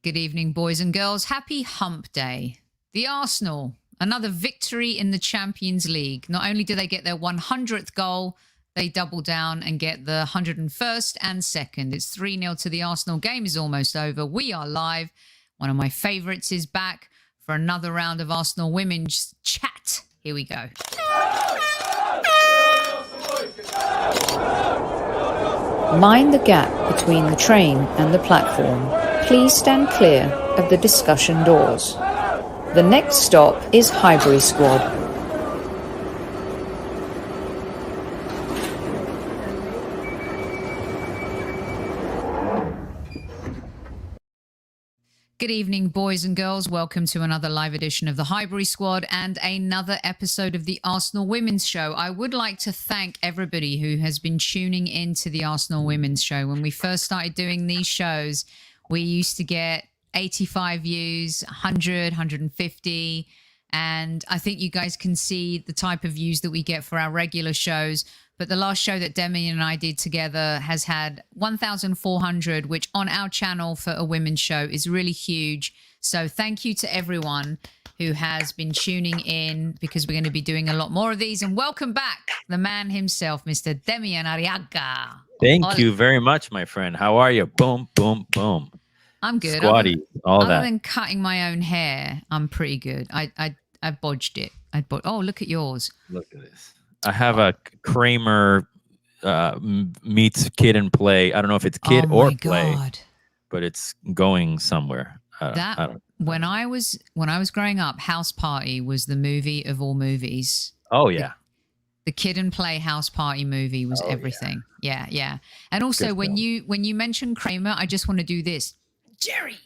Good evening, boys and girls. Happy Hump Day. The Arsenal, another victory in the Champions League. Not only do they get their 100th goal, they double down and get the 101st and 2nd. It's 3-0 to the Arsenal. Game is almost over. We are live. One of my favourites is back for another round of Arsenal women's chat. Here we go. Mind the gap between the train and the platform. Please stand clear of the discussion doors. The next stop is Highbury Squad. Good evening, boys and girls. Welcome to another live edition of the Highbury Squad and another episode of the Arsenal Women's Show. I would like to thank everybody who has been tuning into the Arsenal Women's Show. When we first started doing these shows, we used to get 85 views, 100, 150. And I think you guys can see the type of views that we get for our regular shows. But the last show that Demian and I did together has had 1,400, which on our channel for a women's show is really huge. So thank you to everyone who has been tuning in, because we're going to be doing a lot more of these. And welcome back, the man himself, Mr. Demian Arriaga. Thank you very much, my friend. How are you? Boom, boom, boom. I'm good. Squatty, all that. Other than cutting my own hair, I'm pretty good. I bodged it. Oh, look at yours. Look at this. I have a Kramer meets Kid and Play. I don't know if it's Kid or Play, but it's going somewhere. I don't. When I was growing up, House Party was the movie of all movies. Oh yeah. The Kid and Play House Party movie was everything. Yeah. And also when you mention Kramer, I just want to do this. Jerry.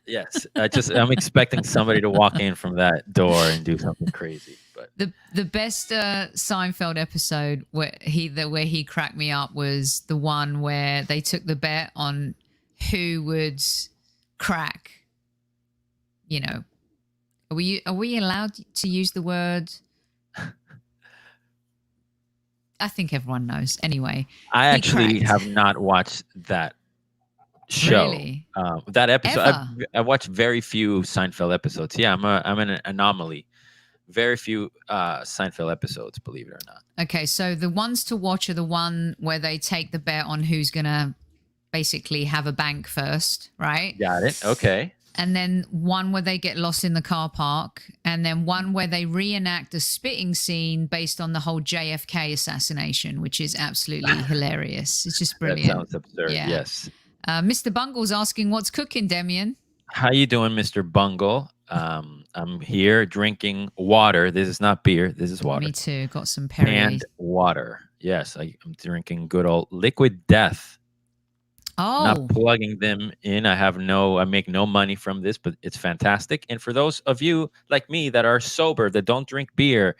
Yes, I'm expecting somebody to walk in from that door and do something crazy. But the best Seinfeld episode where he cracked me up was the one where they took the bet on who would crack. You know, are we allowed to use the word? I think everyone knows. Anyway, I actually have not watched that show. Really? That episode. I watched very few Seinfeld episodes. Yeah, I'm an anomaly. Very few Seinfeld episodes, believe it or not. Okay, so the ones to watch are the one where they take the bet on who's gonna basically have a bank first, right? Got it. Okay. And then one where they get lost in the car park, and then one where they reenact a spitting scene based on the whole JFK assassination, which is absolutely hilarious. It's just brilliant. That sounds absurd. Yeah. Yes. Mr. Bungle's asking, what's cooking, Demian? How you doing, Mr. Bungle? I'm here drinking water. This is not beer. This is water. Me too. Got some Perrier. And water. Yes, I'm drinking good old Liquid Death. Oh. Not plugging them in. I make no money from this, but it's fantastic. And for those of you like me that are sober, that don't drink beer,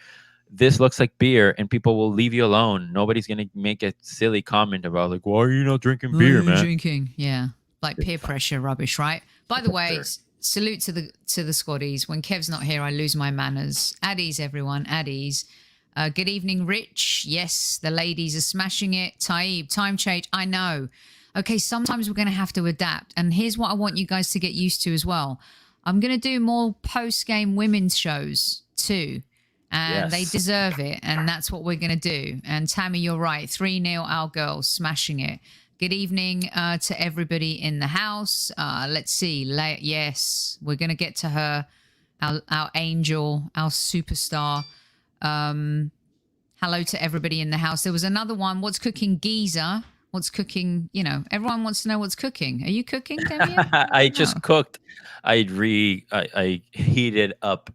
this looks like beer and people will leave you alone. Nobody's going to make a silly comment about like, why are you not drinking beer, man? Drinking. Yeah. Like peer pressure rubbish, right? By the way, salute to the squaddies. When Kev's not here, I lose my manners. At ease, everyone. At ease. Good evening, Rich. Yes, the ladies are smashing it. Taib, time change. I know. Okay, sometimes we're going to have to adapt. And here's what I want you guys to get used to as well. I'm going to do more post-game women's shows too. And they deserve it. And that's what we're going to do. And Tammy, you're right. 3-0, our girls smashing it. Good evening to everybody in the house. Let's see. Yes, we're going to get to her, our angel, our superstar. Hello to everybody in the house. There was another one. What's cooking, Giza? What's cooking? You know, everyone wants to know what's cooking. Are you cooking, Demian? I just cooked. I heated up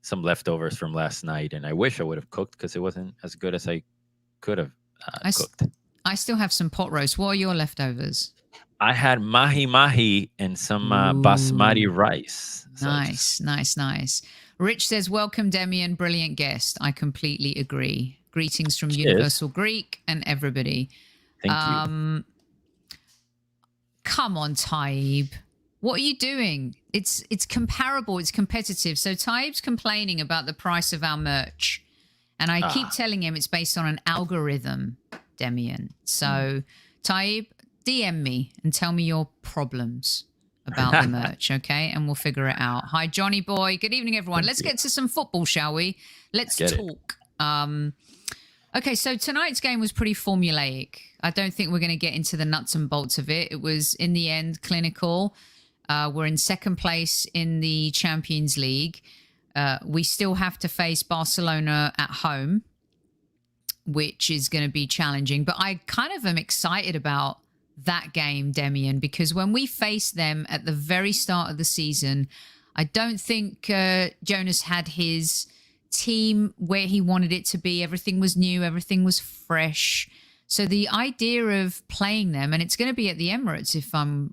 some leftovers from last night, and I wish I would have cooked because it wasn't as good as I could have cooked. I still have some pot roast. What are your leftovers? I had mahi and some basmati rice. So Nice. Rich says, welcome, Demian. Brilliant guest. I completely agree. Greetings from Universal Greek and everybody. Thank you. Come on, Taib. What are you doing? It's comparable. It's competitive. So Taib's complaining about the price of our merch. And I keep telling him it's based on an algorithm, Demian. So, Taib, DM me and tell me your problems. about the merch, okay? And we'll figure it out. Hi, Johnny boy. Good evening, everyone. Let's get to some football, shall we? Let's talk. Okay, so tonight's game was pretty formulaic. I don't think we're going to get into the nuts and bolts of it. It was, in the end, clinical. We're in second place in the Champions League. We still have to face Barcelona at home, which is going to be challenging. But I kind of am excited about that game, Demian, because when we faced them at the very start of the season, I don't think Jonas had his team where he wanted it to be. Everything was new, everything was fresh. So the idea of playing them, and it's going to be at the Emirates, if I'm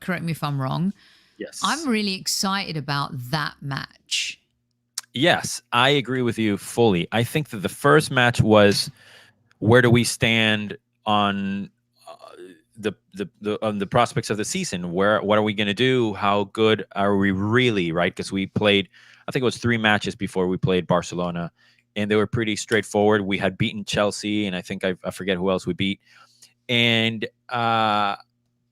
correct me if I'm wrong. Yes, I'm really excited about that match. Yes, I agree with you fully. I think that the first match was, where do we stand on the prospects of the season? What are we going to do? How good are we really? Right? Because we played, I think it was 3 matches before we played Barcelona, and they were pretty straightforward. We had beaten Chelsea, and I think I forget who else we beat. And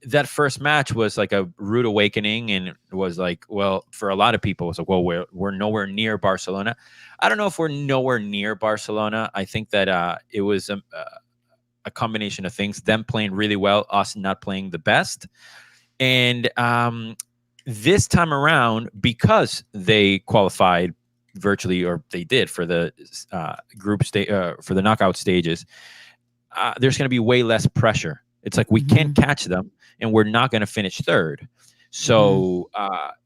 that first match was like a rude awakening, and it was like, well, for a lot of people, it was like, well, we're nowhere near Barcelona. I don't know if we're nowhere near Barcelona. I think that it was a combination of things: them playing really well, us not playing the best. And this time around, because they qualified virtually, or they did, for the group stage, for the knockout stages, there's going to be way less pressure. It's like we can't catch them, and we're not going to finish third. So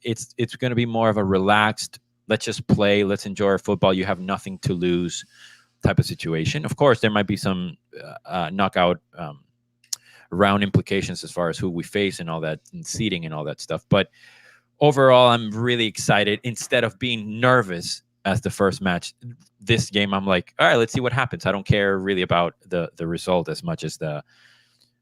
it's going to be more of a relaxed, let's just play, let's enjoy our football, you have nothing to lose type of situation. Of course, there might be some knockout round implications as far as who we face and all that, and seeding and all that stuff. But overall, I'm really excited. Instead of being nervous as the first match, this game, I'm like, all right, let's see what happens. I don't care really about the result as much as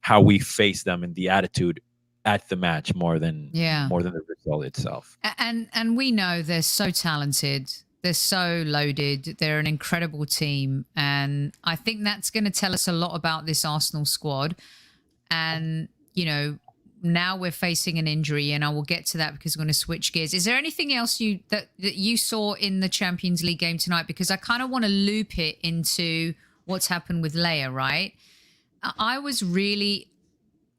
how we face them and the attitude at the match more than the result itself. And we know they're so talented. They're so loaded. They're an incredible team. And I think that's going to tell us a lot about this Arsenal squad. And, you know, now we're facing an injury, and I will get to that because we're going to switch gears. Is there anything else that you saw in the Champions League game tonight? Because I kind of want to loop it into what's happened with Leah, right? I was really,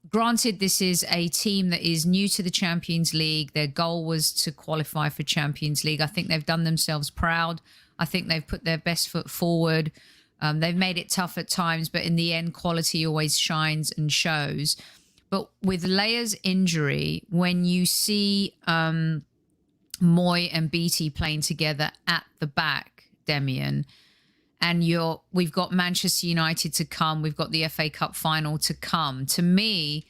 granted, this is a team that is new to the Champions League. Their goal was to qualify for Champions League. I think they've done themselves proud. I think they've put their best foot forward. They've made it tough at times, but in the end, quality always shines and shows. But with Leah's injury, when you see Moy and Beattie playing together at the back, Demian, and we've got Manchester United to come, we've got the FA Cup final to come. To me,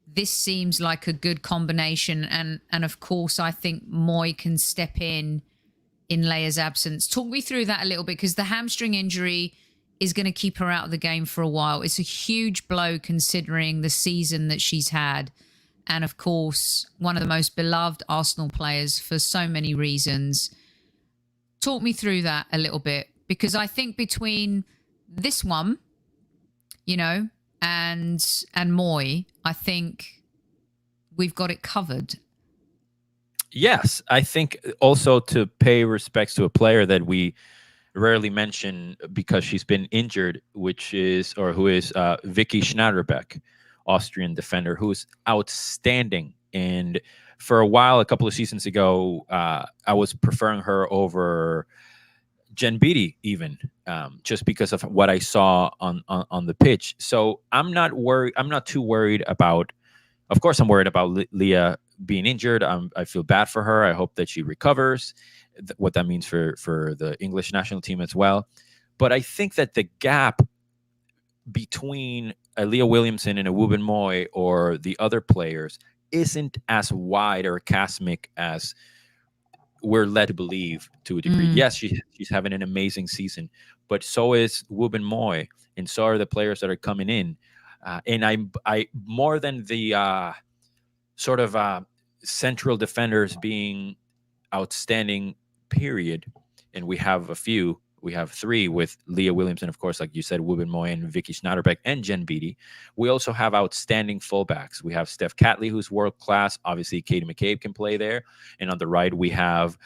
this seems like a good combination. And of course, I think Moy can step in Leah's absence. Talk me through that a little bit, because the hamstring injury is going to keep her out of the game for a while. It's a huge blow considering the season that she's had. And of course, one of the most beloved Arsenal players for so many reasons. Talk me through that a little bit, because I think between this one, you know, and Moy, I think we've got it covered. Yes, I think also to pay respects to a player that we rarely mention because she's been injured, who is Vicky Schneiderbeck, Austrian defender, who's outstanding. And for a while, a couple of seasons ago, I was preferring her over Jen Beattie even, just because of what I saw on the pitch. So I'm not worried. I'm not too worried about, of course, I'm worried about Leah being injured. I feel bad for her. I hope that she recovers, what that means for the English national team as well. But I think that the gap between a Leah Williamson and a Wubben Moy or the other players isn't as wide or chasmic as we're led to believe to a degree. Yes, she's having an amazing season, but so is Wubben Moy, and so are the players that are coming in. And I more than the sort of central defenders being outstanding, period, and we have a few We have three with Leah Williamson, of course, like you said, Wubben Moy and Vicky Schneiderbeck and Jen Beattie. We also have outstanding fullbacks. We have Steph Catley, who's world class. Obviously, Katie McCabe can play there. And on the right, we have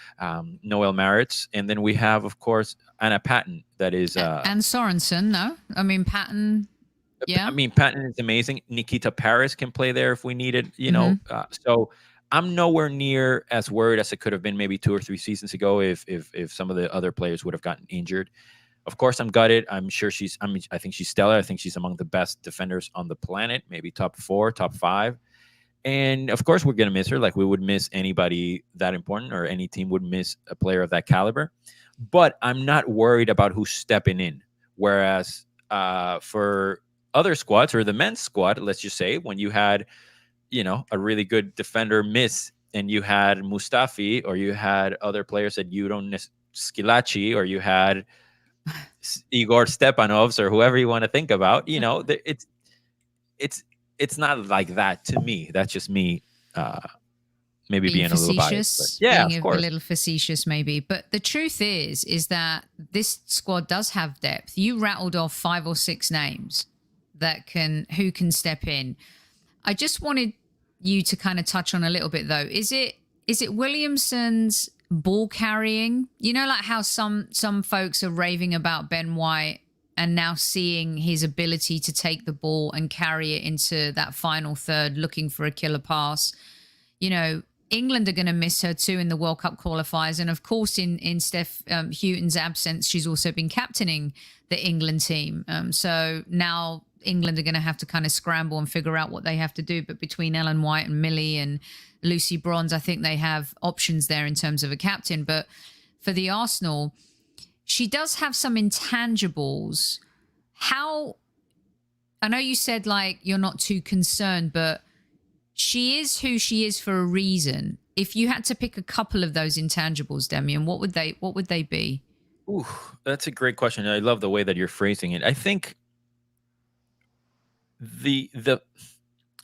Noel Maritz. And then we have, of course, Anna Patton. That is... and Sorensen, no? I mean, Patton... Yeah. I mean, Patton is amazing. Nikita Paris can play there if we need it, you know. So I'm nowhere near as worried as it could have been maybe 2 or 3 seasons ago if some of the other players would have gotten injured. Of course, I'm gutted. I'm sure I think she's stellar. I think she's among the best defenders on the planet, maybe top 4, top 5. And of course, we're going to miss her like we would miss anybody that important, or any team would miss a player of that caliber. But I'm not worried about who's stepping in. Whereas for other squads, or the men's squad, let's just say, when you had, you know, a really good defender miss, and you had Mustafi, or you had other players that you don't Skilacci, or you had Igor Stepanovs, or whoever you want to think about, you know, it's not like that to me. That's just me maybe being a little biased. Yeah, being of course. A little facetious maybe. But the truth is that this squad does have depth. You rattled off 5 or 6 names who can step in. I just wanted you to kind of touch on a little bit though. Is it Williamson's ball carrying? You know, like how some folks are raving about Ben White, and now seeing his ability to take the ball and carry it into that final third, looking for a killer pass. You know, England are going to miss her too in the World Cup qualifiers. And of course, in Steph Houghton's absence, she's also been captaining the England team. So now England are going to have to kind of scramble and figure out what they have to do. But between Ellen White and Millie and Lucy Bronze, I think they have options there in terms of a captain. But for the Arsenal, she does have some intangibles. I know you said like you're not too concerned, but she is who she is for a reason. If you had to pick a couple of those intangibles, Demian, what would they be? Ooh, that's a great question. I love the way that you're phrasing it. I think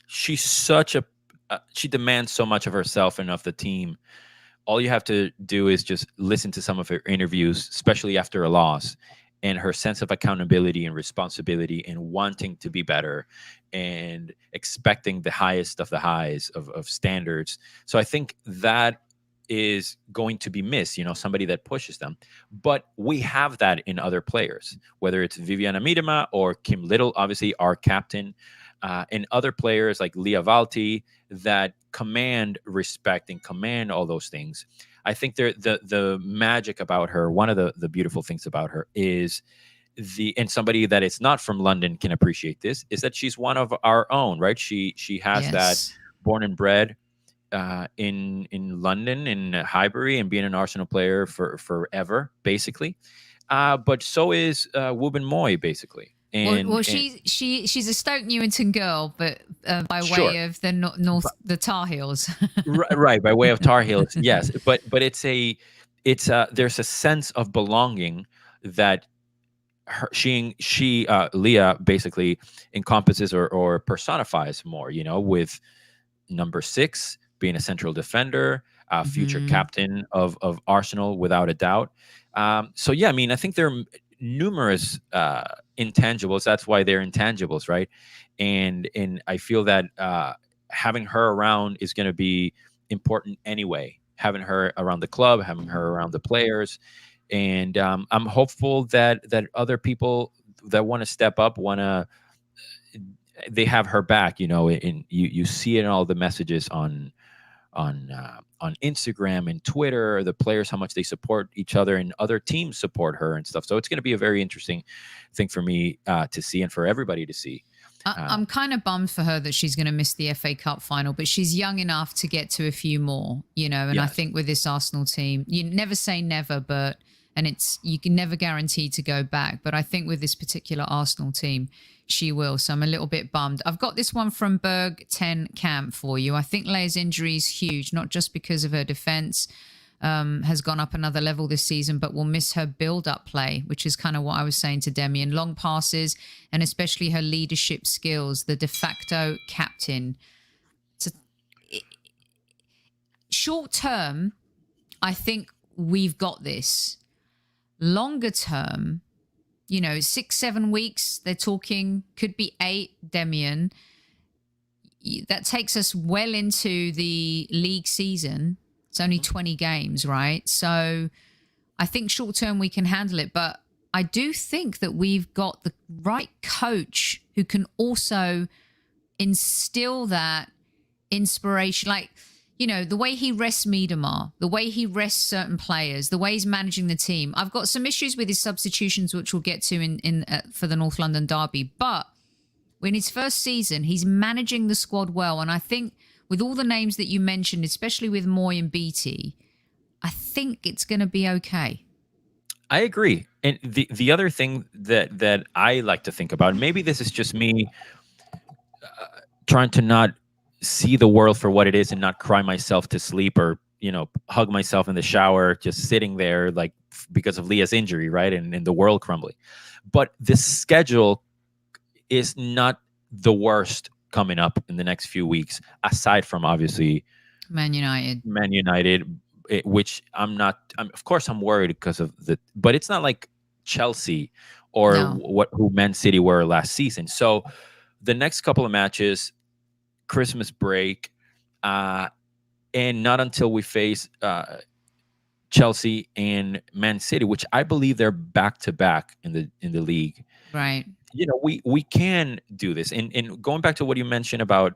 she's such a she demands so much of herself and of the team. All you have to do is just listen to some of her interviews, especially after a loss, and her sense of accountability and responsibility and wanting to be better and expecting the highest of the highs of standards. So I think that is going to be missed, you know, somebody that pushes them. But we have that in other players, whether it's Viviana Miedema or Kim Little, obviously our captain, and other players like Leah Valti that command respect and command all those things. I think the magic about her, one of the beautiful things about her is and somebody that is not from London can appreciate this, is that she's one of our own, right? She has that born and bred in London, in Highbury, and being an Arsenal player for forever, basically. But so is Wubben Moy, basically. And, she's a Stoke Newington girl, but by way of the the Tar Heels. right, by way of Tar Heels, yes. But it's there's a sense of belonging that Leah basically encompasses or personifies more, you know, with number 6 being a central defender, future captain of Arsenal without a doubt. So yeah, I mean, I think there are numerous intangibles. That's why they're intangibles, right? And I feel that having her around is going to be important anyway. Having her around the club, having her around the players. And I'm hopeful that other people that want to step up, they have her back, you know, and you see it in all the messages on Instagram and Twitter, the players, how much they support each other, and other teams support her and stuff. So it's going to be a very interesting thing for me to see, and for everybody to see. I'm kind of bummed for her that she's going to miss the FA Cup final, but she's young enough to get to a few more, you know, and yes. I think with this Arsenal team, you never say never, you can never guarantee to go back. But I think with this particular Arsenal team, she will. So I'm a little bit bummed. I've got this one from Berg 10 Camp for you. I think Leia's injury is huge, not just because of her defence has gone up another level this season, but we'll miss her build-up play, which is kind of what I was saying to Demian. Long passes, and especially her leadership skills, the de facto captain. Short term, I think we've got this. longer term, 6-7 weeks, they're talking, could be 8, Demian. That takes us well into the league season. It's only 20 games, right? So I think short term we can handle it, but I do think that we've got the right coach who can also instill that inspiration. Like, the way he rests Miedemar, the way he rests certain players, the way he's managing the team. I've got some issues with his substitutions, which we'll get to in for the North London derby. But in his first season, he's managing the squad well. And I think with all the names that you mentioned, especially with Moy and Beattie, I think it's going to be okay. I agree. And the other thing that I like to think about, maybe this is just me trying to not see the world for what it is and not cry myself to sleep or, hug myself in the shower, just sitting there like because of Leah's injury, right? And the world crumbling. But the schedule is not the worst coming up in the next few weeks, aside from obviously Man United, which of course I'm worried because of but it's not like Chelsea or who Man City were last season. So the next couple of matches, Christmas break, and not until we face Chelsea and Man City, which I believe they're back to back in the league. Right. We can do this. And going back to what you mentioned about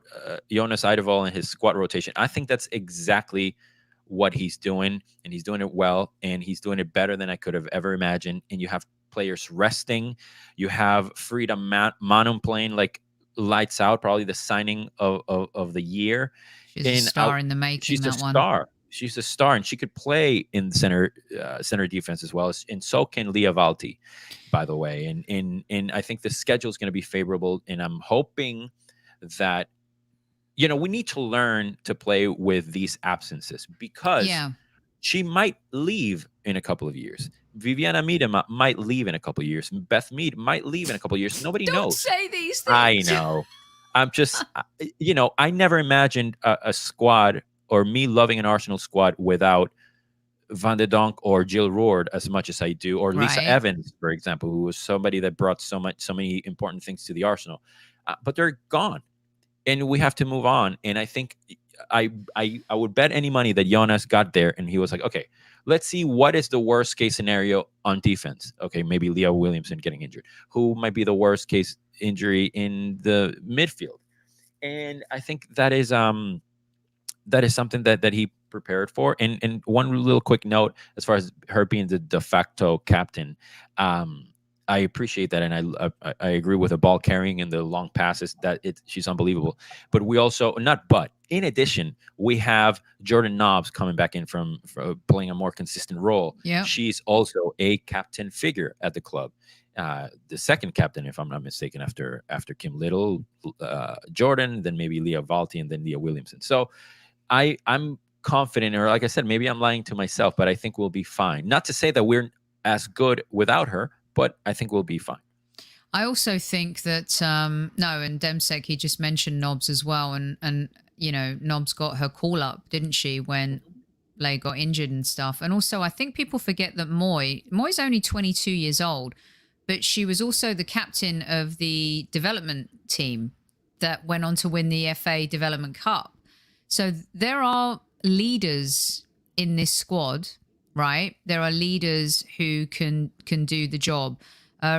Jonas Eidevall and his squad rotation, I think that's exactly what he's doing, and he's doing it well, and he's doing it better than I could have ever imagined. And you have players resting. You have Frida Manum playing like lights out, probably the signing of the year. She's a star in the making. She's a star. She's a star, and she could play in center defense as well. And so can Leah Valti, by the way. And I think the schedule is going to be favorable. And I'm hoping that, we need to learn to play with these absences because she might leave in a couple of years. Viviana Miedema might leave in a couple of years. Beth Mead might leave in a couple of years. Nobody knows. Don't say these things. I know. I'm just, I never imagined a squad or me loving an Arsenal squad without Van de Donk or Jill Roord as much as I do, or Lisa Evans, for example, who was somebody that brought so many important things to the Arsenal. But they're gone, and we have to move on. And I think I would bet any money that Jonas got there and he was like, okay, let's see what is the worst case scenario on defense. Okay, maybe Leah Williamson getting injured. Who might be the worst case injury in the midfield? And I think that is something that he prepared for. And one little quick note, as far as her being the de facto captain, I appreciate that, and I agree with the ball carrying and the long passes. She's unbelievable. But we also in addition, we have Jordan Nobbs coming back in from playing a more consistent role. Yeah, she's also a captain figure at the club. The second captain, if I'm not mistaken, after Kim Little, Jordan, then maybe Leah Valti, and then Leah Williamson. So I'm confident, or like I said, maybe I'm lying to myself, but I think we'll be fine. Not to say that we're as good without her, but I think we'll be fine. I also think that and Demsek, he just mentioned Nobbs as well, and Nobbs got her call up, didn't she, when Leigh got injured and stuff. And also, I think people forget that Moy's only 22 years old, but she was also the captain of the development team that went on to win the FA Development Cup. So there are leaders in this squad, right? There are leaders who can do the job.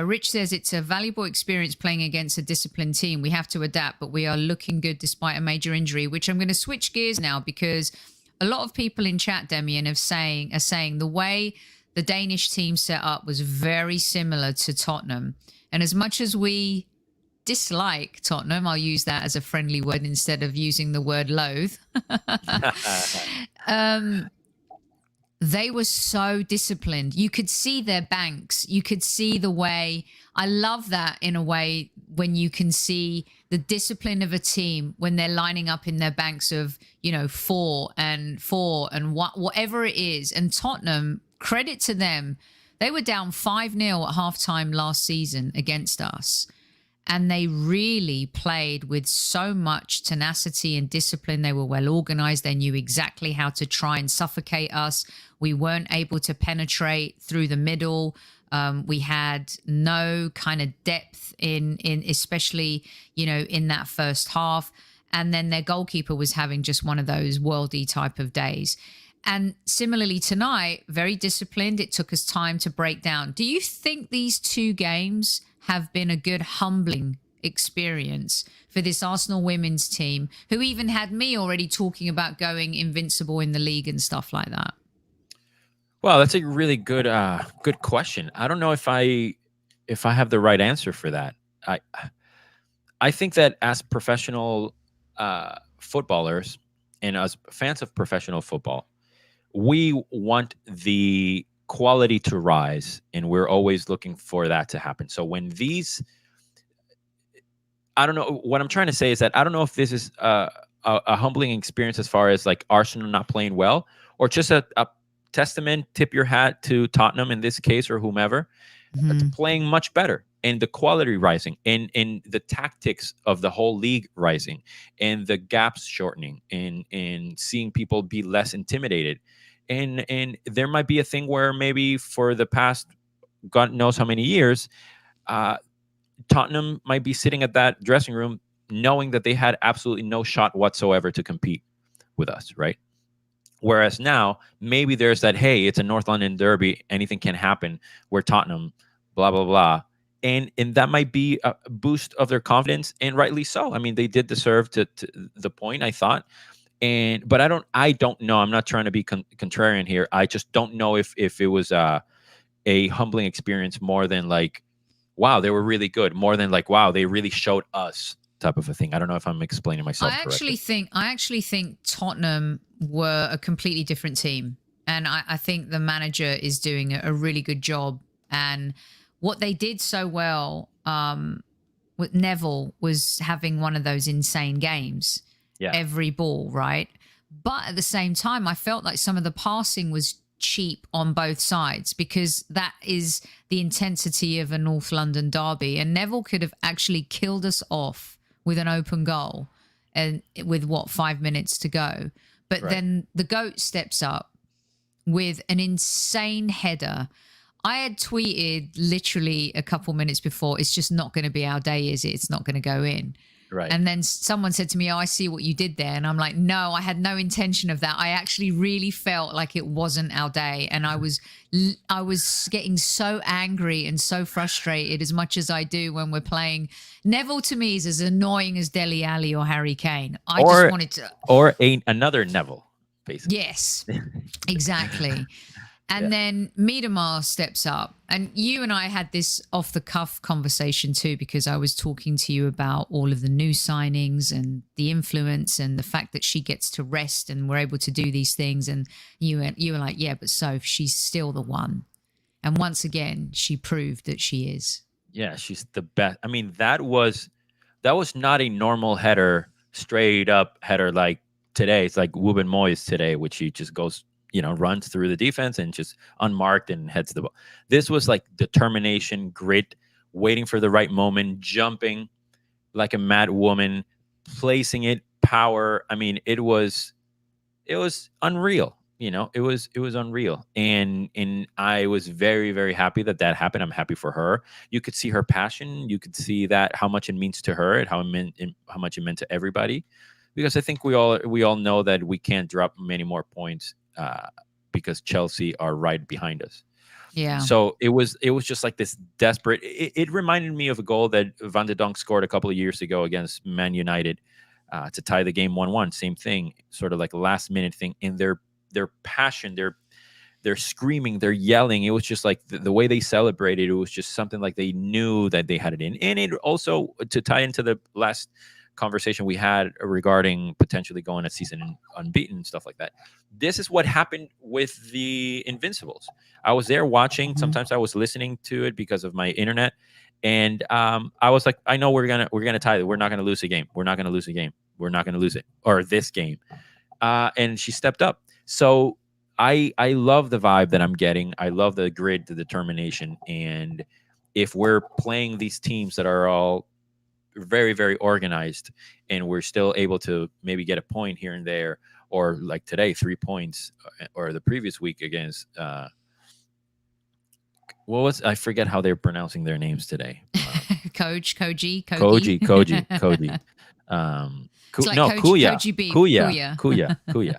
Rich says it's a valuable experience playing against a disciplined team. We have to adapt, but we are looking good despite a major injury, which I'm going to switch gears now, because a lot of people in chat, Demian, are saying the way the Danish team set up was very similar to Tottenham. And as much as we dislike Tottenham, I'll use that as a friendly word instead of using the word loathe. They were so disciplined. You could see their banks. You could see the way. I love that in a way, when you can see the discipline of a team when they're lining up in their banks of, 4 and whatever it is. And Tottenham, credit to them, they were down 5-0 at halftime last season against us. And they really played with so much tenacity and discipline. They were well organized. They knew exactly how to try and suffocate us. We weren't able to penetrate through the middle. We had no kind of depth in especially, in that first half. And then their goalkeeper was having just one of those worldy type of days. And similarly tonight, very disciplined. It took us time to break down. Do you think these two games have been a good humbling experience for this Arsenal women's team, who even had me already talking about going invincible in the league and stuff like that? Well, that's a really good question. I don't know if I have the right answer for that. I think that as professional footballers and as fans of professional football, we want the quality to rise, and we're always looking for that to happen. So when I don't know, what I'm trying to say is that I don't know if this is a humbling experience as far as like Arsenal not playing well, or just a testament, tip your hat to Tottenham in this case, or whomever, playing much better, and the quality rising, and the tactics of the whole league rising, and the gaps shortening, and seeing people be less intimidated. And there might be a thing where maybe for the past God knows how many years, Tottenham might be sitting at that dressing room knowing that they had absolutely no shot whatsoever to compete with us, right? Whereas now, maybe there's that, hey, it's a North London derby, anything can happen, we're Tottenham, blah, blah, blah. And that might be a boost of their confidence, and rightly so. I mean, they did deserve to the point, I thought. But I don't know. I'm not trying to be contrarian here. I just don't know if it was a humbling experience more than like, wow, they were really good, more than like, wow, they really showed us type of a thing. I don't know if I'm explaining myself correctly. I actually think Tottenham were a completely different team. And I think the manager is doing a really good job. And what they did so well with Neville was having one of those insane games. Yeah. Every ball, right? But at the same time, I felt like some of the passing was cheap on both sides, because that is the intensity of a North London derby. And Neville could have actually killed us off with an open goal, and with 5 minutes to go. But then the GOAT steps up with an insane header. I had tweeted literally a couple minutes before, it's just not going to be our day, is it? It's not going to go in. Right. And then someone said to me, oh, I see what you did there. And I'm like, no, I had no intention of that. I actually really felt like it wasn't our day. And I was getting so angry and so frustrated, as much as I do when we're playing. Neville to me is as annoying as Dele Alli or Harry Kane. I just wanted to. Or another Neville, basically. Yes, exactly. And then Miedemar steps up. And you and I had this off-the-cuff conversation too, because I was talking to you about all of the new signings and the influence and the fact that she gets to rest and we're able to do these things. And you were like, yeah, but Soph, she's still the one. And once again, she proved that she is. Yeah, she's the best. I mean, that was not a normal header, straight up header like today. It's like Ruben Moyes today, which she just goes, runs through the defense and just unmarked and heads the ball. This was like determination, grit, waiting for the right moment, jumping like a mad woman, placing it, power. I mean, it was unreal. It was unreal. And I was very, very happy that happened. I'm happy for her. You could see her passion. You could see that how much it means to her and how much it meant to everybody. Because I think we all know that we can't drop many more points because Chelsea are right behind us. Yeah. So it was just like this desperate. It reminded me of a goal that Van de Donk scored a couple of years ago against Man United to tie the game 1-1. Same thing, sort of like a last minute thing. In their passion, they're screaming, they're yelling. It was just like the way they celebrated. It was just something like they knew that they had it in. And it also, to tie into the last conversation we had regarding potentially going a season unbeaten and stuff like that. This is what happened with the Invincibles. I was there watching. Mm-hmm. Sometimes I was listening to it because of my internet, and I was like, I know we're gonna tie it. We're not gonna lose a game. We're not gonna lose a game. We're not gonna lose it, or this game. And she stepped up. So I love the vibe that I'm getting. I love the grit, the determination, and if we're playing these teams that are all very, very organized, and we're still able to maybe get a point here and there, or like today, 3 points, or the previous week against I forget how they're pronouncing their names today. Koji. Koji. It's like No, Kuya. Koji beef. Kuya. Yeah, Koji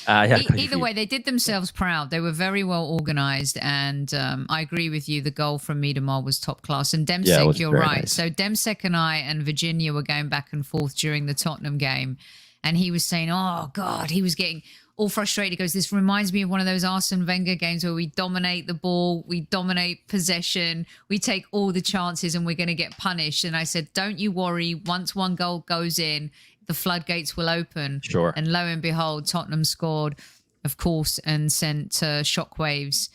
Either beef. way, they did themselves proud. They were very well organized, and I agree with you. The goal from Miedemar was top class. And Demsek, you're right. Nice. So Demsek and I and Virginia were going back and forth during the Tottenham game, and he was saying, "Oh God," he was getting all frustrated. He goes, "This reminds me of one of those Arsene Wenger games where we dominate the ball, we dominate possession, we take all the chances, and we're going to get punished." And I said, "Don't you worry. Once one goal goes in, the floodgates will open." Sure. And lo and behold, Tottenham scored, of course, and sent shockwaves.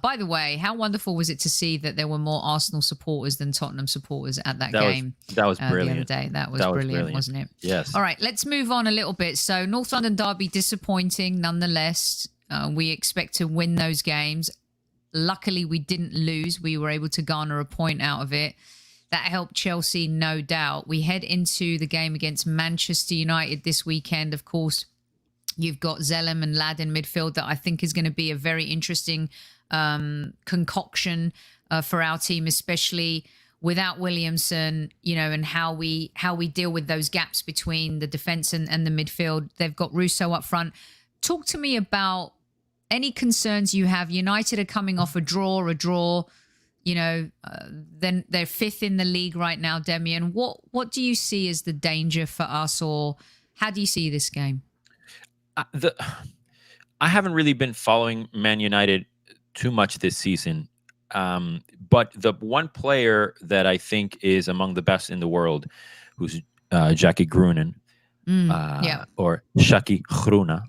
By the way, how wonderful was it to see that there were more Arsenal supporters than Tottenham supporters at that game? That was brilliant. The other day. That was brilliant, wasn't it? Yes. All right, let's move on a little bit. So North London derby, disappointing nonetheless. We expect to win those games. Luckily, we didn't lose. We were able to garner a point out of it. That helped Chelsea, no doubt. We head into the game against Manchester United this weekend. Of course, you've got Zellem and Ladd in midfield that I think is going to be a very interesting concoction for our team, especially without Williamson, and how we deal with those gaps between the defence and the midfield. They've got Russo up front. Talk to me about any concerns you have. United are coming off a draw. Then they're fifth in the league right now, Demian. What do you see as the danger for us, or how do you see this game? I haven't really been following Man United too much this season, but the one player that I think is among the best in the world, who's Jackie Grunen, or Shaki Gruna.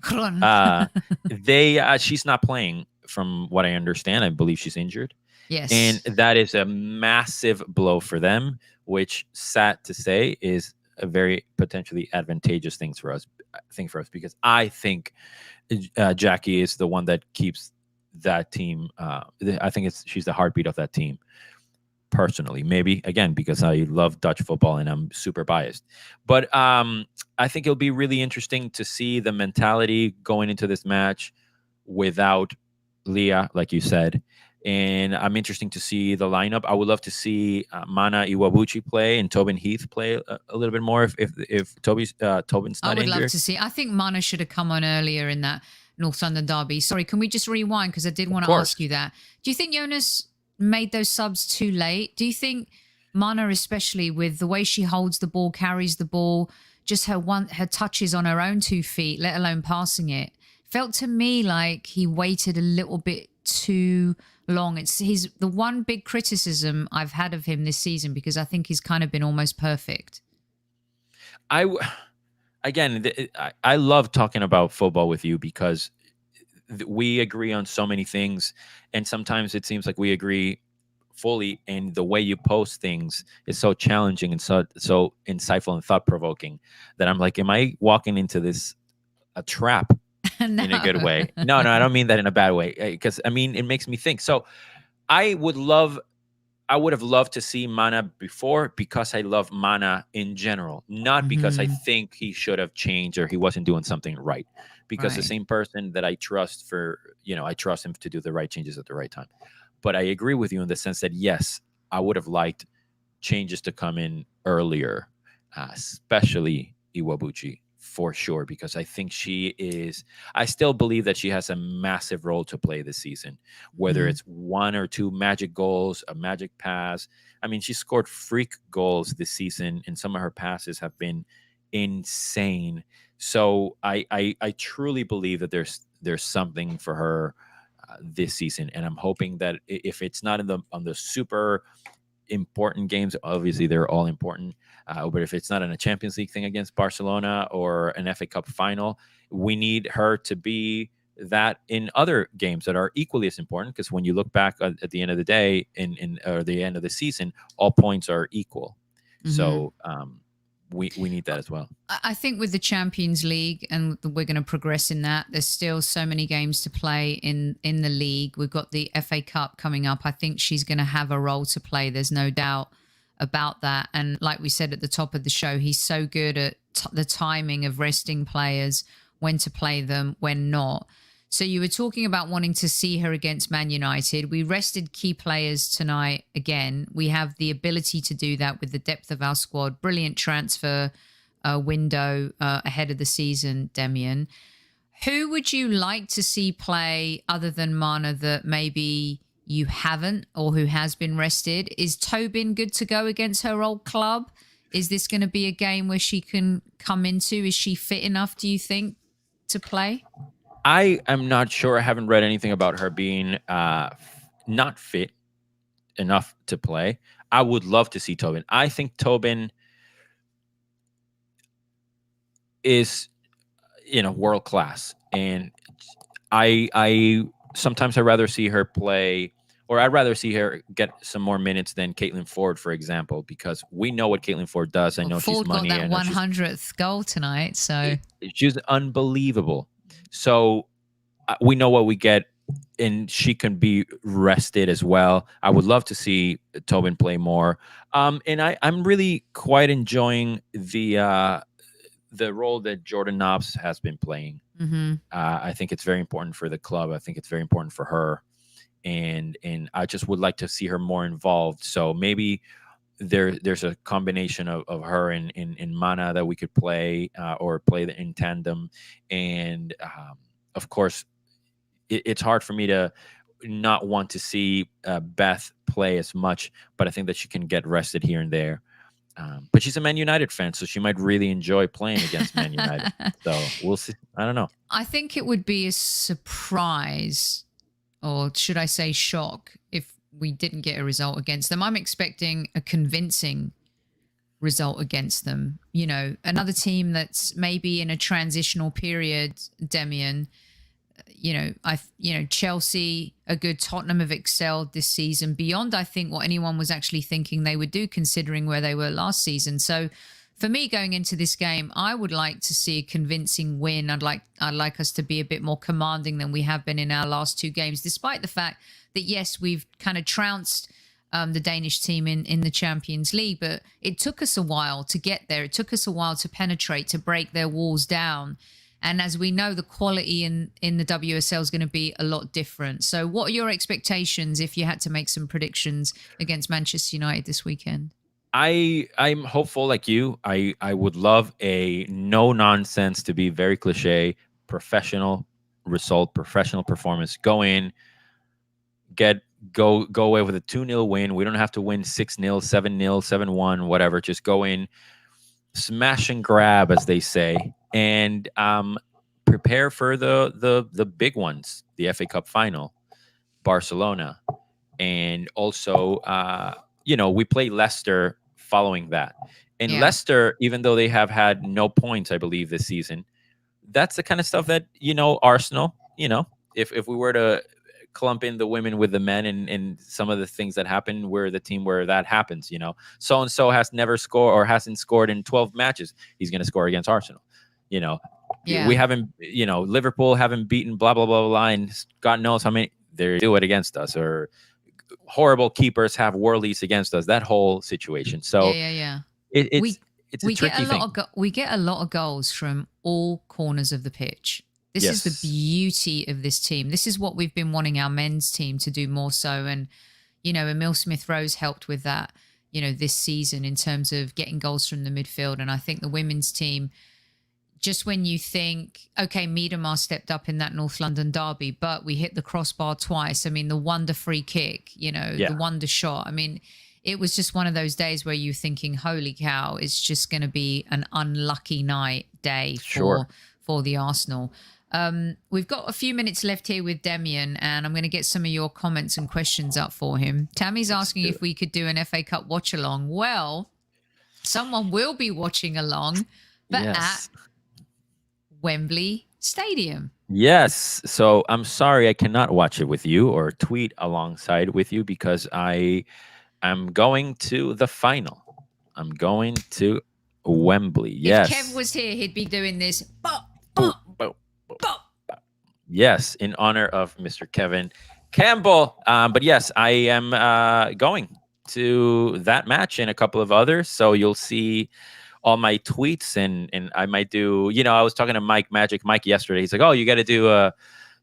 She's not playing, from what I understand. I believe she's injured. Yes. And that is a massive blow for them, which, sad to say, is a very potentially advantageous thing for us, because I think Jackie is the one that keeps that team. I think she's the heartbeat of that team, personally. Maybe, again, because I love Dutch football and I'm super biased. But I think it'll be really interesting to see the mentality going into this match without Leah, like you said. And I'm interested to see the lineup. I would love to see Mana Iwabuchi play and Tobin Heath play a little bit more if Tobin's not injured. I would love to see. I think Mana should have come on earlier in that North London derby. Sorry, can we just rewind? Because I did want to ask you that. Do you think Jonas made those subs too late? Do you think Mana, especially with the way she holds the ball, carries the ball, just her touches on her own 2 feet, let alone passing it, felt to me like he waited a little bit too long. He's the one big criticism I've had of him this season, because I think he's kind of been almost perfect. I love talking about football with you, because we agree on so many things, and sometimes it seems like we agree fully, and the way you post things is so challenging and so insightful and thought-provoking that I'm like, am I walking into a trap? No. In a good way. No, I don't mean that in a bad way, because it makes me think. So I would have loved to see Mana before, because I love Mana in general, not because I think he should have changed or he wasn't doing something right, because the same person that I trust I trust him to do the right changes at the right time. But I agree with you in the sense that, yes, I would have liked changes to come in earlier, especially Iwabuchi, for sure, because I think I still believe that she has a massive role to play this season, whether it's 1 or 2 magic goals, a magic pass. I mean, she scored freak goals this season, and some of her passes have been insane. So I truly believe that there's something for her this season, and I'm hoping that if it's not on the super important games, obviously they're all important, but if it's not in a Champions League thing against Barcelona or an FA Cup final, we need her to be that in other games that are equally as important, because when you look back at the end of the day, or the end of the season, all points are equal. So we need that as well. I think with the Champions League, and we're going to progress in that, there's still so many games to play in the league. We've got the FA Cup coming up. I think she's going to have a role to play. There's no doubt about that. And like we said at the top of the show, he's so good at the timing of resting players, when to play them, when not. So you were talking about wanting to see her against Man United. We rested key players tonight again. We have the ability to do that with the depth of our squad. Brilliant transfer window ahead of the season, Demian. Who would you like to see play other than Mana that maybe you haven't, or who has been rested? Is Tobin good to go against her old club? Is this going to be a game where she can come into? Is she fit enough, do you think, to play? I am not sure. I haven't read anything about her being not fit enough to play. I would love to see Tobin. I think Tobin is, world class, and I sometimes I'd rather see her play, or I'd rather see her get some more minutes than Caitlin Ford, for example, because we know what Caitlin Ford does. I know Ford she's money. got that 100th goal tonight, so she's unbelievable. So we know what we get, and she can be rested as well. I would love to see Tobin play more. And I'm really quite enjoying the role that Jordan Nobbs has been playing. Mm-hmm. I think it's very important for the club. I think it's very important for her. And I just would like to see her more involved. So maybe there's a combination of her and Mana that we could play or play in tandem. And of course, it's hard for me to not want to see Beth play as much, but I think that she can get rested here and there. But she's a Man United fan, so she might really enjoy playing against Man United. So we'll see. I don't know. I think it would be a surprise, or should I say shock, if we didn't get a result against them. I'm expecting a convincing result against them. Another team that's maybe in a transitional period, Demian. Chelsea are good. Tottenham have excelled this season beyond, I think, what anyone was actually thinking they would do, considering where they were last season. So for me, going into this game, I would like to see a convincing win. I'd like us to be a bit more commanding than we have been in our last two games, despite the fact that, yes, we've kind of trounced the Danish team in the Champions League, but it took us a while to get there. It took us a while to penetrate, to break their walls down. And as we know, the quality in the WSL is going to be a lot different. So what are your expectations if you had to make some predictions against Manchester United this weekend? I'm hopeful like you. I would love a no-nonsense, to be very cliche, professional result, professional performance. Go in, go away with a 2-0 win. We don't have to win 6-0, 7-0, 7-1, whatever. Just go in, smash and grab, as they say. And prepare for the big ones, the FA Cup final, Barcelona, and also we play Leicester following that. And Leicester, even though they have had no points, I believe, this season, that's the kind of stuff that Arsenal. If we were to clump in the women with the men and some of the things that happen, we're the team where that happens. So and so has never scored or hasn't scored in 12 matches. He's going to score against Arsenal. We haven't, Liverpool haven't beaten blah, blah, blah, blah, and God knows how many they do it against us, or horrible keepers have worldies against us, that whole situation. So it's a tricky thing. We get a lot of goals from all corners of the pitch. This is the beauty of this team. This is what we've been wanting our men's team to do more so. And, Emile Smith-Rowe helped with that, this season in terms of getting goals from the midfield. And I think the women's team, just when you think, okay, Miedemar stepped up in that North London derby, but we hit the crossbar twice. I mean, the wonder free kick, the wonder shot. I mean, it was just one of those days where you're thinking, holy cow, it's just going to be an unlucky day for the Arsenal. We've got a few minutes left here with Demian, and I'm going to get some of your comments and questions up for him. Tammy's asking if we could do an FA Cup watch along. Well, someone will be watching along, but at Wembley Stadium. Yes. So I'm sorry I cannot watch it with you or tweet alongside with you, because I am going to the final. I'm going to Wembley. Yes. If Kev was here, he'd be doing this. Yes, in honor of Mr. Kevin Campbell. But yes, I am going. to that match and a couple of others. So you'll see all my tweets, and I might do, I was talking to Magic Mike yesterday. He's like, "Oh, you got to do a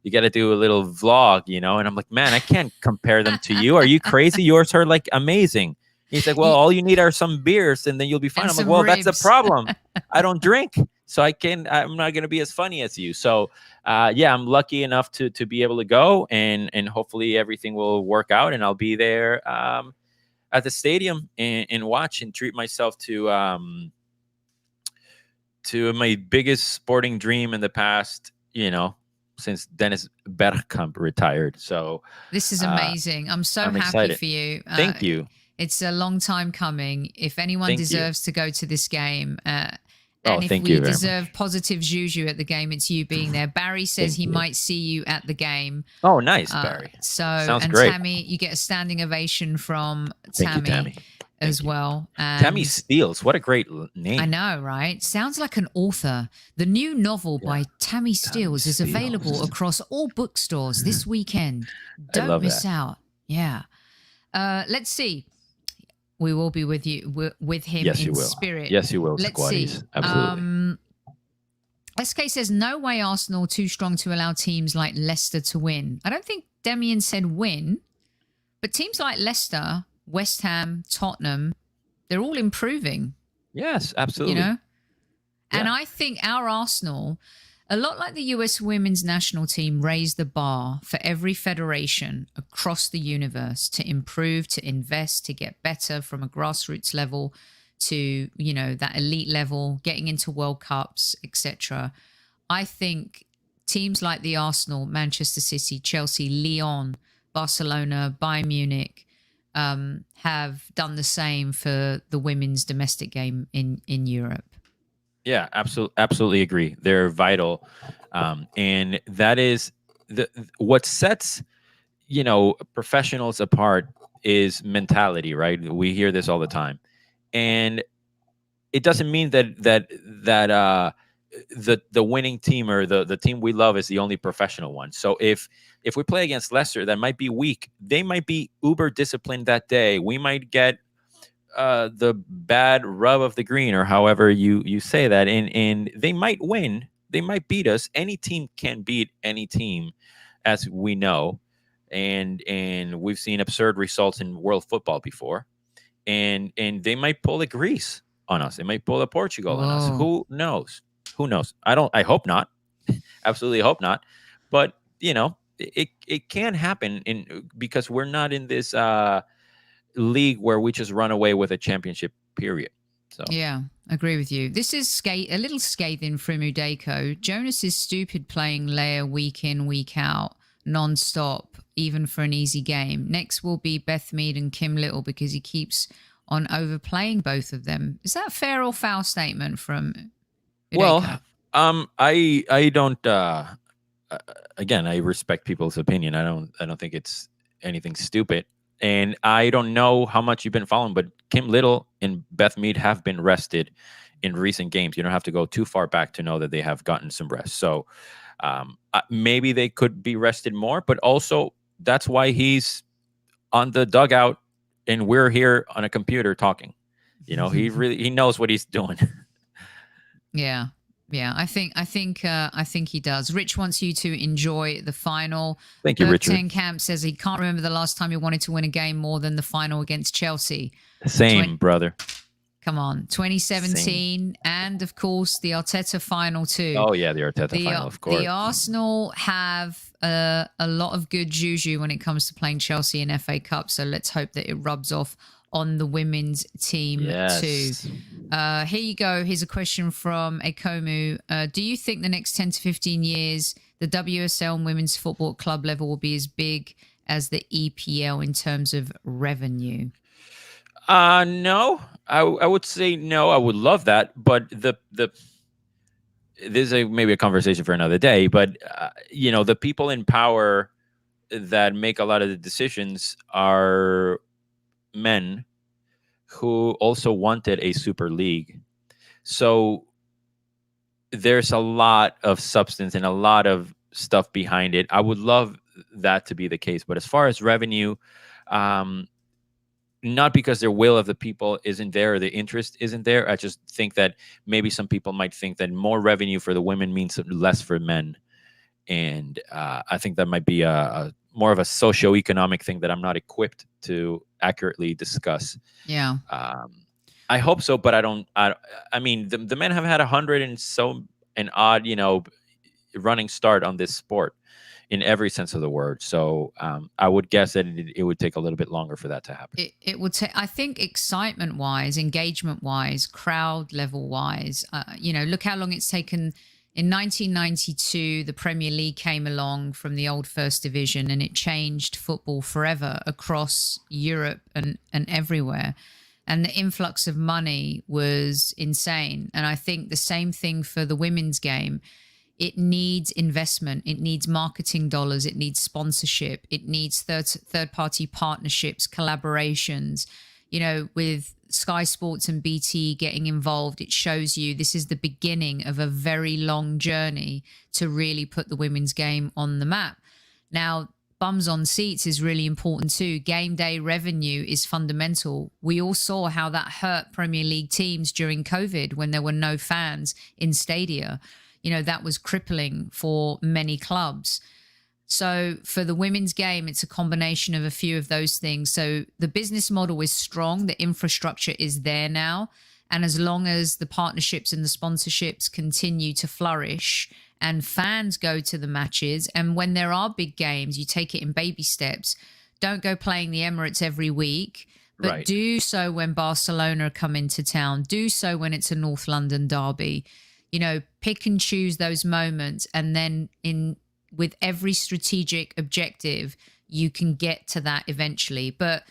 little vlog, And I'm like, "Man, I can't compare them to you. Are you crazy? Yours are like amazing." He's like, "Well, all you need are some beers and then you'll be fine." And I'm like, some "Well, that's a ribs." problem. I don't drink. So I'm not going to be as funny as you." So, yeah, I'm lucky enough to be able to go, and hopefully everything will work out, and I'll be there at the stadium and watch and treat myself to my biggest sporting dream in the past, since Dennis Bergkamp retired. So This is amazing. I'm so I'm happy excited. for you. Thank you. It's a long time coming. If anyone Thank you. deserves to go to this game, and if thank we you very deserve much. positive juju at the game, it's you being there. Barry says he might see you at the game. Oh, nice, Barry. Sounds and great. Tammy, you get a standing ovation from Thank you, Tammy. as well. And Tammy Steels, what a great name. I know, right? Sounds like an author. The new novel by Tammy Steels is available across all bookstores this weekend. Don't miss out. Yeah. Let's see. We will be with you, with him in spirit. Yes, you will. Let's Squaddies. see. Absolutely. SK says, no way Arsenal too strong to allow teams like Leicester to win. I don't think Demian said win, but teams like Leicester, West Ham, Tottenham, they're all improving. Yes, absolutely. And I think our Arsenal, a lot like the US women's national team, raised the bar for every federation across the universe to improve, to invest, to get better from a grassroots level to, that elite level, getting into World Cups, etc. I think teams like the Arsenal, Manchester City, Chelsea, Lyon, Barcelona, Bayern Munich have done the same for the women's domestic game in Europe. Yeah, absolutely agree. They're vital, and that is what sets professionals apart is mentality, right? We hear this all the time, and it doesn't mean that the winning team or the team we love is the only professional one. So if we play against Leicester that might be weak, they might be uber disciplined that day. We might get the bad rub of the green, or however you say that, and they might win, they might beat us. Any team can beat any team, as we know, and we've seen absurd results in world football before, and they might pull a Greece on us, they might pull a Portugal on us. Who knows? I hope not. Absolutely hope not, but it can happen because we're not in this league where we just run away with a championship, period. So yeah, agree with you. This is a little scathing from Udeko. Jonas is stupid playing Leah week in, week out, non-stop, even for an easy game. Next will be Beth Mead and Kim Little because he keeps on overplaying both of them. Is that a fair or foul statement from Udeko? Well, I don't again, I respect people's opinion. I don't think it's anything stupid. And I don't know how much you've been following, but Kim Little and Beth Mead have been rested in recent games. You don't have to go too far back to know that they have gotten some rest. So maybe they could be rested more, but also that's why he's on the dugout and we're here on a computer talking. He knows what he's doing. Yeah. Yeah, I think he does. Rich wants you to enjoy the final. Thank you, Richard. Camp says he can't remember the last time he wanted to win a game more than the final against Chelsea. Same, brother. Come on, 2017, Same. And of course the Arteta final too. Oh yeah, the Arteta final, of course. The Arsenal have a lot of good juju when it comes to playing Chelsea in FA Cup. So let's hope that it rubs off on the women's team too. Here you go. Here's a question from Ekomu. Do you think the next 10 to 15 years, the WSL and women's football club level will be as big as the EPL in terms of revenue? No, I would say no. I would love that, but this is maybe a conversation for another day. But the people in power that make a lot of the decisions are men who also wanted a super league. So there's a lot of substance and a lot of stuff behind it. I would love that to be the case. But as far as revenue, not because their will of the people isn't there or the interest isn't there. I just think that maybe some people might think that more revenue for the women means less for men, and I think that might be a more of a socioeconomic thing that I'm not equipped to accurately discuss. Yeah. I hope so, but I don't. I mean, the men have had 100 and so an odd, running start on this sport in every sense of the word. So I would guess that it would take a little bit longer for that to happen. It would take, I think, excitement wise, engagement wise, crowd level wise, look how long it's taken. In 1992, the Premier League came along from the old First Division, and it changed football forever across Europe and everywhere. And the influx of money was insane. And I think the same thing for the women's game. It needs investment. It needs marketing dollars. It needs sponsorship. It needs third-party partnerships, collaborations. With Sky Sports and BT getting involved, it shows you this is the beginning of a very long journey to really put the women's game on the map. Now, bums on seats is really important too. Game day revenue is fundamental. We all saw how that hurt Premier League teams during COVID when there were no fans in stadia. That was crippling for many clubs. So for the women's game, it's a combination of a few of those things. So the business model is strong. The infrastructure is there now. And as long as the partnerships and the sponsorships continue to flourish and fans go to the matches, and when there are big games, you take it in baby steps. Don't go playing the Emirates every week, but Right. do so when Barcelona come into town. Do so when it's a North London derby. Pick and choose those moments, and then with every strategic objective, you can get to that eventually. But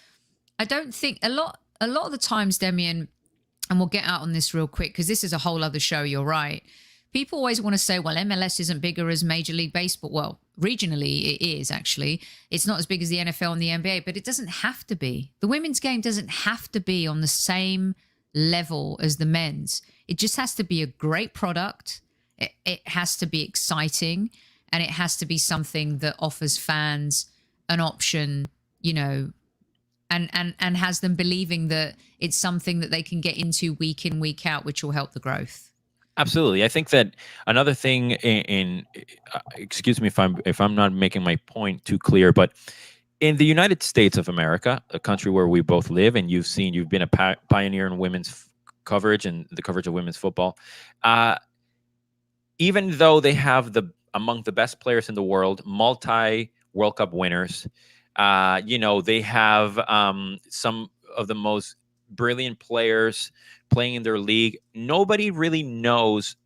I don't think a lot of the times, Demian, and we'll get out on this real quick because this is a whole other show, you're right. People always want to say, well, MLS isn't bigger as Major League Baseball. Well, regionally it is actually. It's not as big as the NFL and the NBA, but it doesn't have to be. The women's game doesn't have to be on the same level as the men's. It just has to be a great product. It has to be exciting, and it has to be something that offers fans an option, and has them believing that it's something that they can get into week in, week out, which will help the growth. Absolutely. I think that another thing excuse me if I'm not making my point too clear, but in the United States of America, a country where we both live, and you've been a pioneer in women's coverage and the coverage of women's football. Even though they have among the best players in the world, multi World Cup winners, they have some of the most brilliant players playing in their league. Nobody really knows,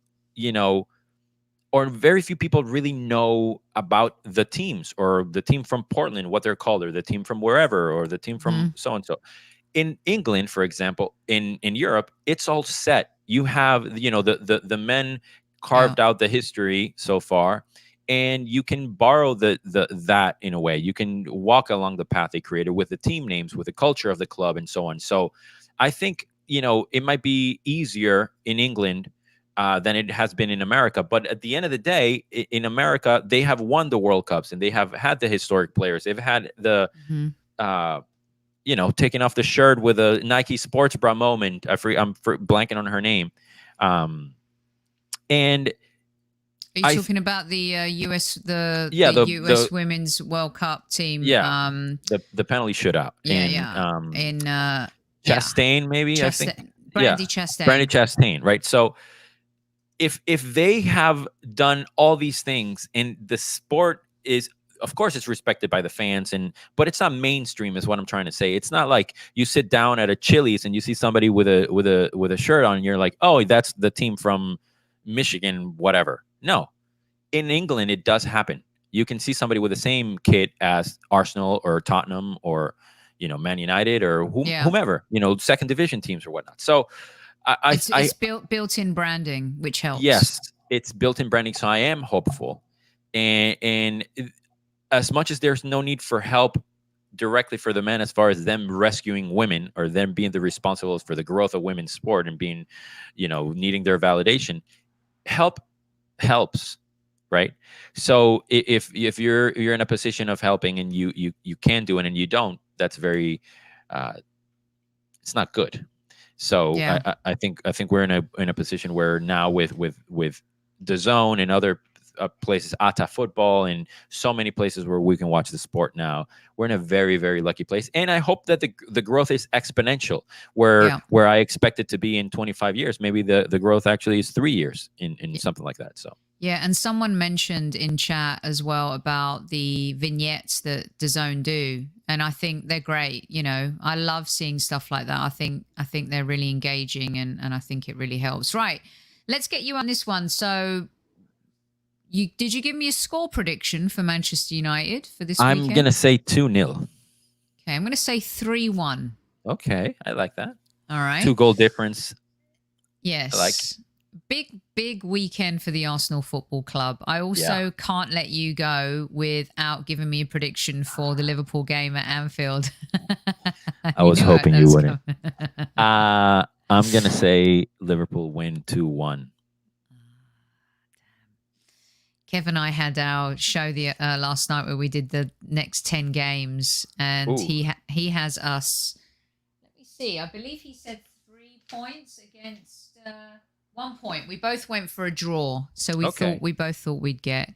or very few people really know about the teams, or the team from Portland, what they're called, or the team from wherever, or the team from so-and-so. In England, for example, in Europe, it's all set. You have, the men carved out the history so far, and you can borrow that in a way. You can walk along the path they created with the team names, with the culture of the club, and so on. So I think, it might be easier in England than it has been in America. But at the end of the day, in America, they have won the World Cups, and they have had the historic players. They've had the, taking off the shirt with a Nike sports bra moment. I'm blanking on her name. And are you talking about the US, the US Women's World Cup team? Yeah, the penalty shootout. In Chastain, maybe. I think Brandy Chastain. Brandy Chastain, right? So if they have done all these things, and the sport is, of course, it's respected by the fans, but it's not mainstream, is what I'm trying to say. It's not like you sit down at a Chili's and you see somebody with a shirt on, and you're like, oh, that's the team from Michigan, whatever. No, in England, it does happen. You can see somebody with the same kit as Arsenal or Tottenham or, Man United or whomever, second division teams or whatnot. So it's built-in branding, which helps. Yes, it's built-in branding. So I am hopeful. And as much as there's no need for help directly for the men, as far as them rescuing women or them being the responsible for the growth of women's sport and being, needing their validation, help helps, right? So if you're in a position of helping, and you can do it and you don't, that's very it's not good. So Yeah. I think we're in a position where now with the zone and other places, Ata Football, and so many places where we can watch the sport now, we're in a very, very lucky place. And I hope that the growth is exponential, where I expect it to be in 25 years. Maybe the growth actually is 3 years in something like that. So. Yeah, and someone mentioned in chat as well about the vignettes that DAZN do, and I think they're great. You know, I love seeing stuff like that. I think they're really engaging, and I think it really helps. Right, let's get you on this one. So, did you give me a score prediction for Manchester United for this weekend? I'm gonna say 2-0. Okay, I'm gonna say 3-1. Okay, I like that. All right, 2-goal difference. Yes. I like. Big weekend for the Arsenal Football Club. I also can't let you go without giving me a prediction for the Liverpool game at Anfield. I was hoping you wouldn't. I'm going to say Liverpool win 2-1. Kev and I had our show last night where we did the next 10 games, and he has us. Let me see. I believe he said 3 points against 1 point. We both went for a draw, so we both thought we'd get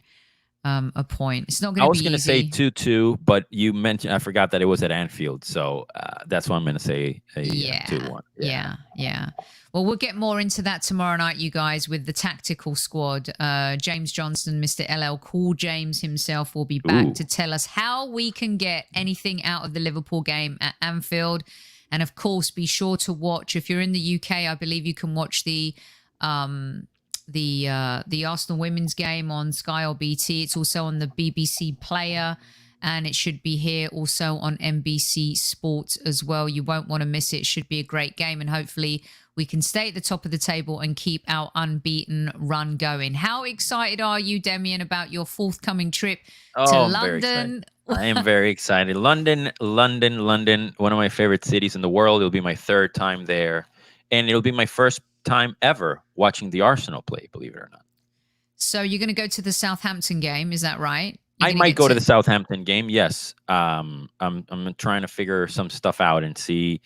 a point. It's not going to be I was going to say 2-2, but you mentioned, I forgot that it was at Anfield, so that's why I'm going to say 2-1. Yeah. Well, we'll get more into that tomorrow night, you guys, with the tactical squad. James Johnson, Mr. LL Cool James himself, will be back to tell us how we can get anything out of the Liverpool game at Anfield. And of course, be sure to watch, if you're in the UK, I believe you can watch the Arsenal women's game on Sky or BT. It's also on the BBC Player, and it should be here also on NBC Sports as well. You won't want to miss it. It should be a great game, and hopefully we can stay at the top of the table and keep our unbeaten run going. How excited are you, Demian, about your forthcoming trip to London? I am very excited. London, one of my favorite cities in the world. It'll be my 3rd time there, and it'll be my first time ever watching the Arsenal play, believe it or not. So you're going to go to the Southampton game, is that right? I might go to the Southampton game, yes. I'm trying to figure some stuff out and see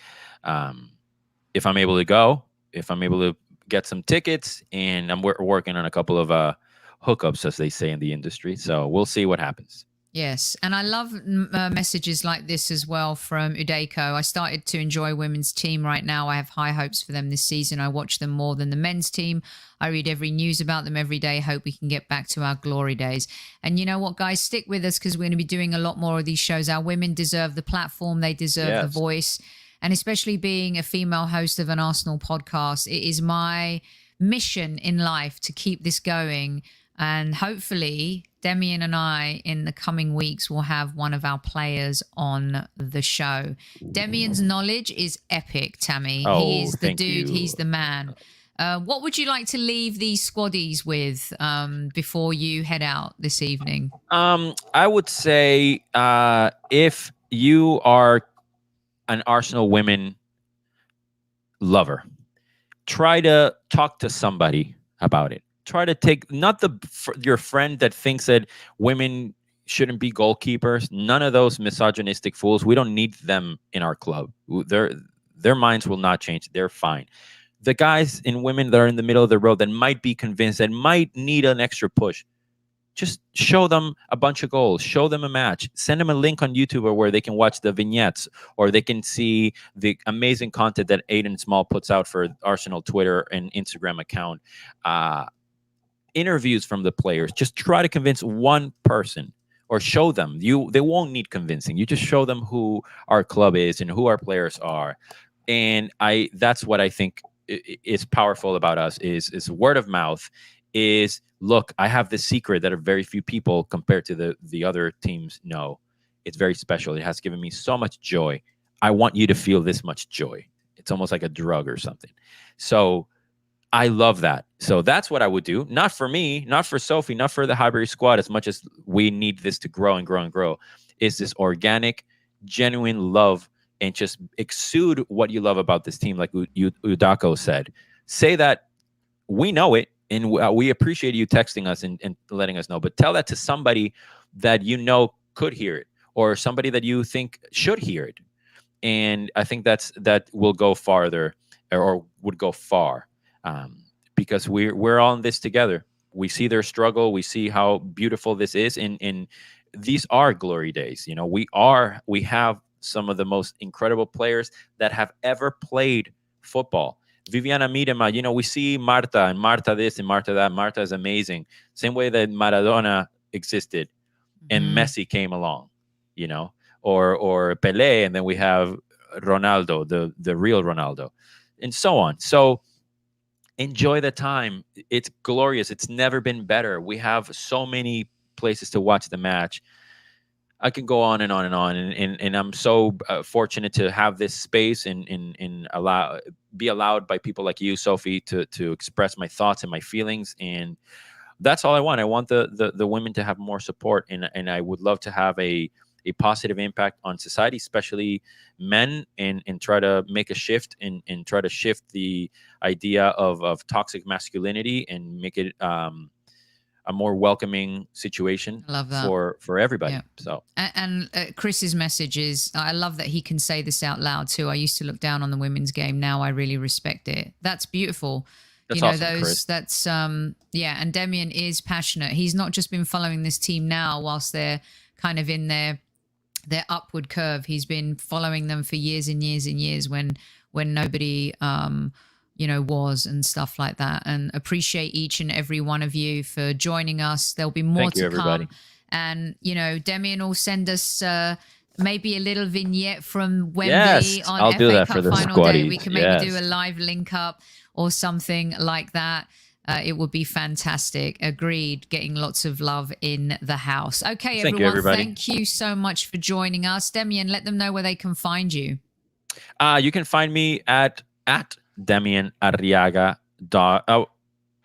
if I'm able to go, if I'm able to get some tickets, and I'm working on a couple of hookups, as they say in the industry. So we'll see what happens. Yes, and I love messages like this as well from Udeko. I started to enjoy women's team right now. I have high hopes for them this season. I watch them more than the men's team. I read every news about them every day. Hope we can get back to our glory days. And you know what, guys? Stick with us, because we're going to be doing a lot more of these shows. Our women deserve the platform. They deserve the voice. And especially being a female host of an Arsenal podcast, it is my mission in life to keep this going. And hopefully Demian and I, in the coming weeks, will have one of our players on the show. Demian's knowledge is epic, Tammy. He is the dude. He's the man. What would you like to leave these squaddies with before you head out this evening? I would say if you are an Arsenal women lover, try to talk to somebody about it. Try to take, not your friend that thinks that women shouldn't be goalkeepers. None of those misogynistic fools. We don't need them in our club. Their minds will not change. They're fine. The guys and women that are in the middle of the road that might be convinced, that might need an extra push, just show them a bunch of goals. Show them a match. Send them a link on YouTube where they can watch the vignettes, or they can see the amazing content that Aiden Small puts out for Arsenal Twitter and Instagram account. Interviews from the players. Just try to convince one person, or show them. They won't need convincing. You just show them who our club is and who our players are. And that's what I think is powerful about us is word of mouth. Is, look, I have this secret that very few people compared to the other teams know. It's very special. It has given me so much joy. I want you to feel this much joy. It's almost like a drug or something. So I love that. So that's what I would do. Not for me, not for Sophie, not for the Highbury Squad, as much as we need this to grow and grow and grow. Is this organic, genuine love, and just exude what you love about this team, like Udako said. Say that we know it, and we appreciate you texting us and letting us know. But tell that to somebody that you know could hear it, or somebody that you think should hear it. and I think that will go farther, or would go far, because we're all in this together. We see their struggle. We see how beautiful this is, and these are glory days. You know, we have some of the most incredible players that have ever played football. Viviana Miedema, you know, we see Marta, and Marta this and Marta that. Marta is amazing. Same way that Maradona existed and Messi came along, you know, or Pelé, and then we have Ronaldo, the real Ronaldo, and so on. So enjoy the time. It's glorious. It's never been better. We have so many places to watch the match. I can go on and on and on, and I'm so fortunate to have this space and be allowed by people like you, Sophie, to express my thoughts and my feelings, and that's all I want. I want the women to have more support, and I would love to have a positive impact on society, especially men, and try to make a shift and try to shift the idea of toxic masculinity and make it a more welcoming situation. I love that. for everybody. Yeah. So and Chris's message is, I love that he can say this out loud too. I used to look down on the women's game. Now I really respect it. That's beautiful. That's you know, awesome, Chris. That's yeah. And Demian is passionate. He's not just been following this team now whilst they're kind of in their upward curve. He's been following them for years and years and years when nobody you know, was, and stuff like that. And appreciate each and every one of you for joining us. There'll be more to everybody. come. And, you know, Demian will send us maybe a little vignette from Wembley Yes, on I'll FA do that Cup for the final day. squaddies. We can maybe do Yes. a live link up or something like that. It would be fantastic. Agreed. Getting lots of love in the house. Okay, Thank everyone. you, everybody. Thank you so much for joining us. Demian, let them know where they can find you. You can find me at Demian Arriaga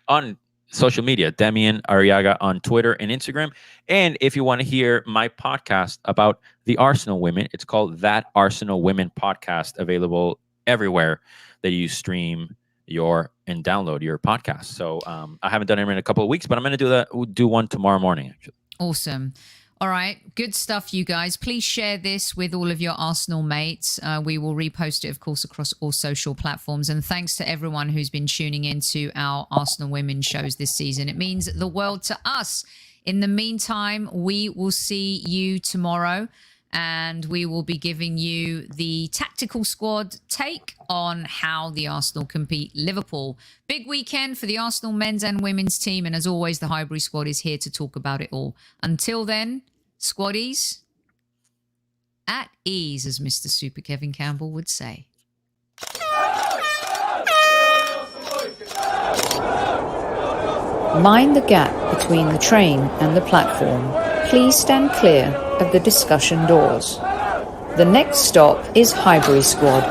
on social media, Demian Arriaga on Twitter and Instagram. And if you want to hear my podcast about the Arsenal women, it's called That Arsenal Women Podcast, available everywhere that you stream and download your podcast. So I haven't done it in a couple of weeks, but I'm going to do one tomorrow morning, actually. Awesome. All right. Good stuff, you guys. Please share this with all of your Arsenal mates. We will repost it, of course, across all social platforms. And thanks to everyone who's been tuning into our Arsenal women shows this season. It means the world to us. In the meantime, we will see you tomorrow, and we will be giving you the tactical squad take on how the Arsenal compete Liverpool. Big weekend for the Arsenal men's and women's team. And as always, the Highbury Squad is here to talk about it all. Until then, squaddies, at ease, as Mr. Super Kevin Campbell would say. Mind the gap between the train and the platform. Please stand clear of the discussion doors. The next stop is Highbury Squad.